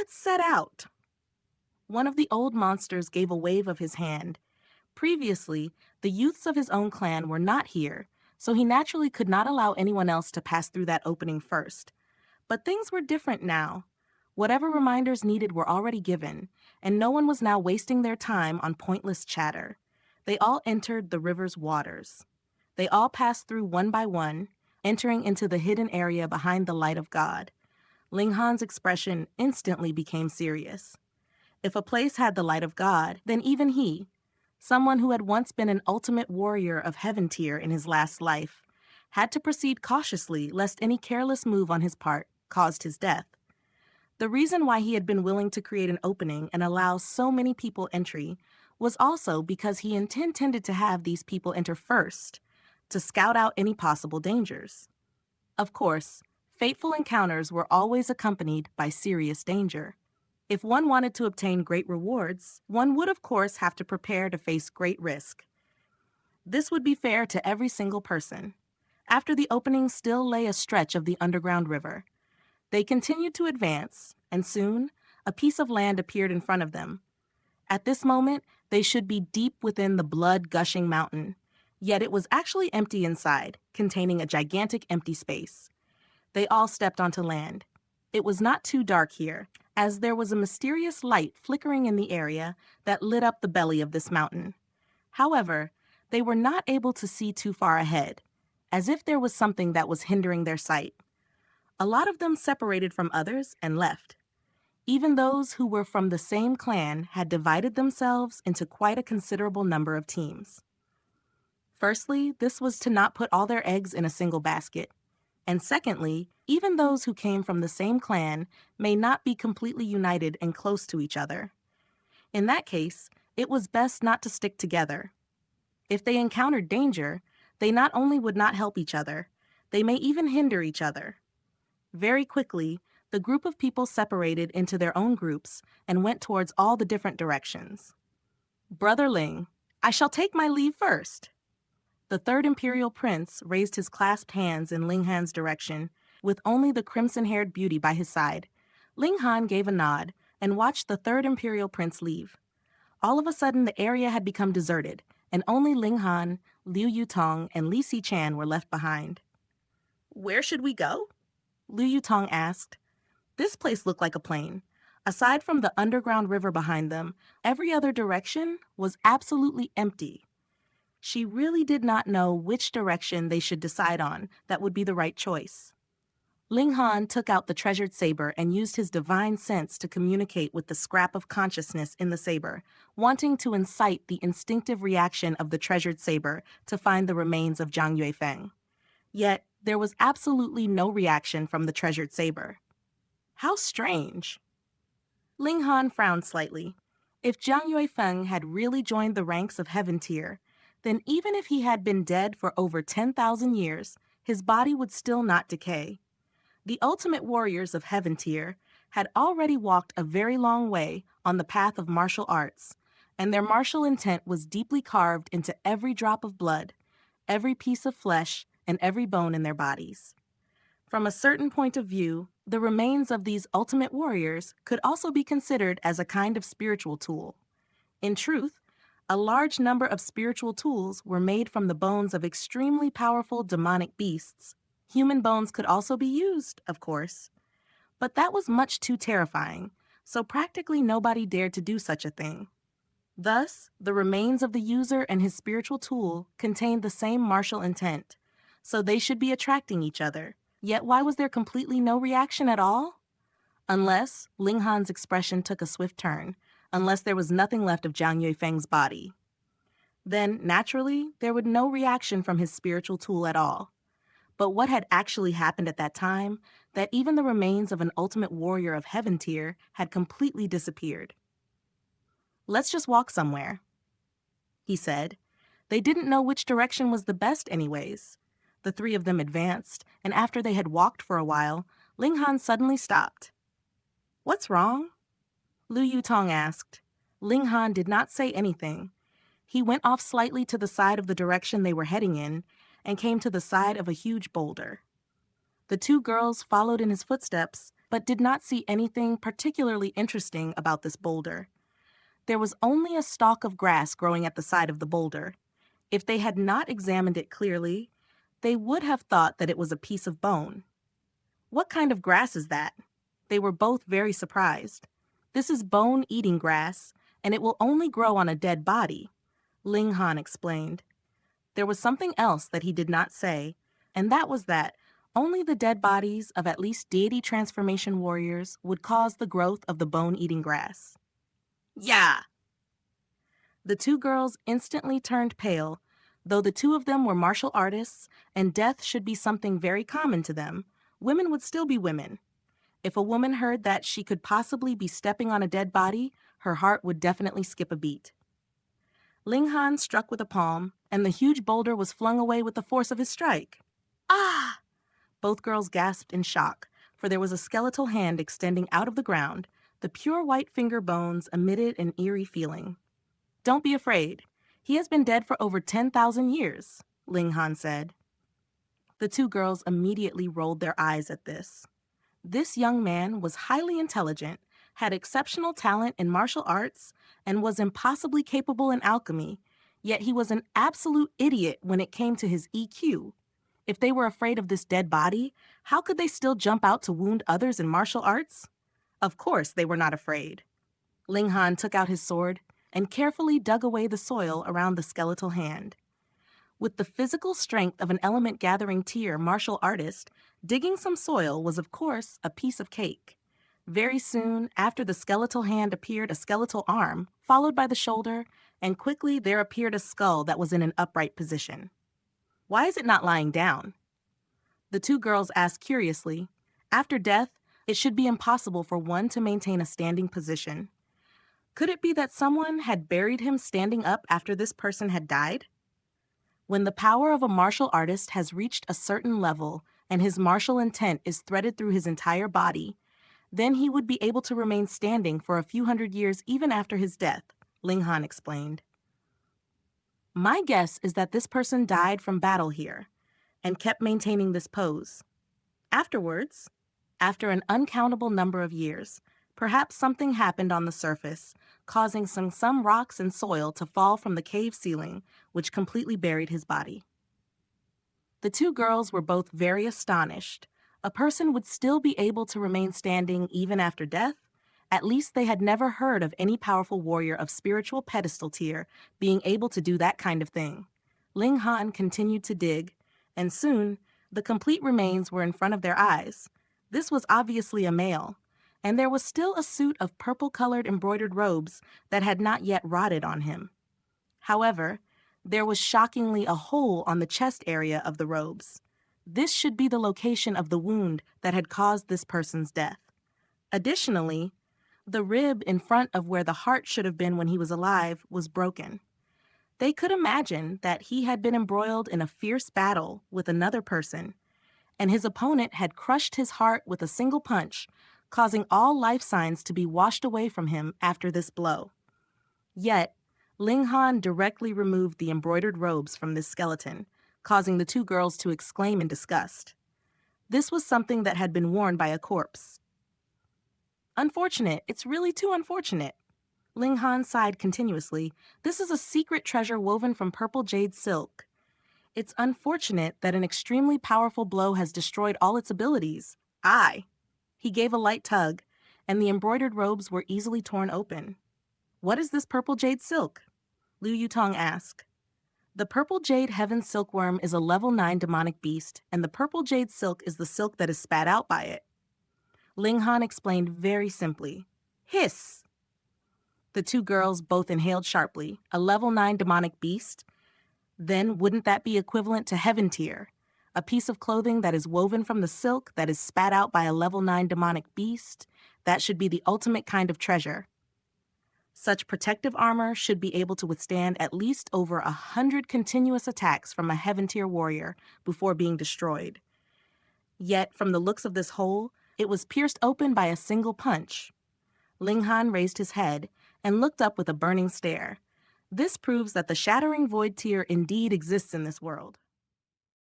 Let's set out. One of the old monsters gave a wave of his hand. Previously, the youths of his own clan were not here, so he naturally could not allow anyone else to pass through that opening first. But things were different now. Whatever reminders needed were already given, and no one was now wasting their time on pointless chatter. They all entered the river's waters. They all passed through one by one, entering into the hidden area behind the light of God. Ling Han's expression instantly became serious. If a place had the light of God, then even he, someone who had once been an ultimate warrior of heaven tier in his last life, had to proceed cautiously lest any careless move on his part caused his death. The reason why he had been willing to create an opening and allow so many people entry was also because he intended to have these people enter first, to scout out any possible dangers. Of course, fateful encounters were always accompanied by serious danger. If one wanted to obtain great rewards, one would of course have to prepare to face great risk. This would be fair to every single person. After the opening still lay a stretch of the underground river. They continued to advance, and soon a piece of land appeared in front of them. At this moment, they should be deep within the blood-gushing mountain, yet it was actually empty inside, containing a gigantic empty space. They all stepped onto land. It was not too dark here, as there was a mysterious light flickering in the area that lit up the belly of this mountain. However, they were not able to see too far ahead, as if there was something that was hindering their sight. A lot of them separated from others and left. Even those who were from the same clan had divided themselves into quite a considerable number of teams. Firstly, this was to not put all their eggs in a single basket. And secondly, even those who came from the same clan may not be completely united and close to each other. In that case, it was best not to stick together. If they encountered danger, they not only would not help each other, they may even hinder each other. Very quickly, the group of people separated into their own groups and went towards all the different directions. Brother Ling, I shall take my leave first. The third imperial prince raised his clasped hands in Ling Han's direction, with only the crimson-haired beauty by his side. Ling Han gave a nod and watched the third imperial prince leave. All of a sudden, the area had become deserted, and only Ling Han, Liu Yutong, and Li Xichan were left behind. Where should we go? Liu Yutong asked. This place looked like a plain. Aside from the underground river behind them, every other direction was absolutely empty. She really did not know which direction they should decide on that would be the right choice. Ling Han took out the treasured saber and used his divine sense to communicate with the scrap of consciousness in the saber, wanting to incite the instinctive reaction of the treasured saber to find the remains of Zhang Yuefeng. Yet, there was absolutely no reaction from the treasured saber. How strange. Ling Han frowned slightly. If Zhang Yuefeng had really joined the ranks of Heaven Tier, then even if he had been dead for over 10,000 years, his body would still not decay. The ultimate warriors of Heaven Tier had already walked a very long way on the path of martial arts, and their martial intent was deeply carved into every drop of blood, every piece of flesh, and every bone in their bodies. From a certain point of view, the remains of these ultimate warriors could also be considered as a kind of spiritual tool. In truth, a large number of spiritual tools were made from the bones of extremely powerful demonic beasts. Human bones could also be used, of course. But that was much too terrifying, so practically nobody dared to do such a thing. Thus, the remains of the user and his spiritual tool contained the same martial intent, so they should be attracting each other. Yet why was there completely no reaction at all? Unless Ling Han's expression took a swift turn, unless there was nothing left of Zhang Yuefeng's body. Then, naturally, there would no reaction from his spiritual tool at all. But what had actually happened at that time, that even the remains of an ultimate warrior of Heaven Tier had completely disappeared? Let's just walk somewhere, he said. They didn't know which direction was the best anyways. The three of them advanced, and after they had walked for a while, Ling Han suddenly stopped. What's wrong? Liu Yutong asked. Ling Han did not say anything. He went off slightly to the side of the direction they were heading in and came to the side of a huge boulder. The two girls followed in his footsteps but did not see anything particularly interesting about this boulder. There was only a stalk of grass growing at the side of the boulder. If they had not examined it clearly, they would have thought that it was a piece of bone. "What kind of grass is that?" They were both very surprised. "This is bone-eating grass, and it will only grow on a dead body," Ling Han explained. There was something else that he did not say, and that was that only the dead bodies of at least deity transformation warriors would cause the growth of the bone-eating grass. Yeah! The two girls instantly turned pale. Though the two of them were martial artists and death should be something very common to them, women would still be women. If a woman heard that she could possibly be stepping on a dead body, her heart would definitely skip a beat. Ling Han struck with a palm, and the huge boulder was flung away with the force of his strike. Ah! Both girls gasped in shock, for there was a skeletal hand extending out of the ground. The pure white finger bones emitted an eerie feeling. "Don't be afraid. He has been dead for over 10,000 years, Ling Han said. The two girls immediately rolled their eyes at this. This young man was highly intelligent, had exceptional talent in martial arts, and was impossibly capable in alchemy, yet he was an absolute idiot when it came to his EQ. If they were afraid of this dead body, how could they still jump out to wound others in martial arts? Of course they were not afraid. Ling Han took out his sword and carefully dug away the soil around the skeletal hand. With the physical strength of an element-gathering tier martial artist, digging some soil was, of course, a piece of cake. Very soon, after the skeletal hand appeared a skeletal arm, followed by the shoulder, and quickly there appeared a skull that was in an upright position. "Why is it not lying down?" The two girls asked curiously. After death, it should be impossible for one to maintain a standing position. Could it be that someone had buried him standing up after this person had died? When the power of a martial artist has reached a certain level and his martial intent is threaded through his entire body, then he would be able to remain standing for a few hundred years even after his death, Ling Han explained. "My guess is that this person died from battle here and kept maintaining this pose. Afterwards, after an uncountable number of years, perhaps something happened on the surface, causing some rocks and soil to fall from the cave ceiling, which completely buried his body." The two girls were both very astonished. A person would still be able to remain standing even after death? At least they had never heard of any powerful warrior of spiritual pedestal tier being able to do that kind of thing. Ling Han continued to dig, and soon the complete remains were in front of their eyes. This was obviously a male, and there was still a suit of purple-colored embroidered robes that had not yet rotted on him. However, there was shockingly a hole on the chest area of the robes. This should be the location of the wound that had caused this person's death. Additionally, the rib in front of where the heart should have been when he was alive was broken. They could imagine that he had been embroiled in a fierce battle with another person, and his opponent had crushed his heart with a single punch, causing all life signs to be washed away from him after this blow. Yet, Ling Han directly removed the embroidered robes from this skeleton, causing the two girls to exclaim in disgust. This was something that had been worn by a corpse. "Unfortunate, it's really too unfortunate." Ling Han sighed continuously. "This is a secret treasure woven from purple jade silk. It's unfortunate that an extremely powerful blow has destroyed all its abilities. Aye." He gave a light tug, and the embroidered robes were easily torn open. "What is this purple jade silk?" Liu Yutong asked. "The purple jade heaven silkworm is a level 9 demonic beast, and the purple jade silk is the silk that is spat out by it." Ling Han explained very simply. "Hiss!" The two girls both inhaled sharply. A level 9 demonic beast? Then wouldn't that be equivalent to heaven tier? A piece of clothing that is woven from the silk that is spat out by a level 9 demonic beast? That should be the ultimate kind of treasure. Such protective armor should be able to withstand at least over 100 continuous attacks from a heaven tier warrior before being destroyed. Yet, from the looks of this hole, it was pierced open by a single punch. Ling Han raised his head and looked up with a burning stare. This proves that the shattering void tier indeed exists in this world.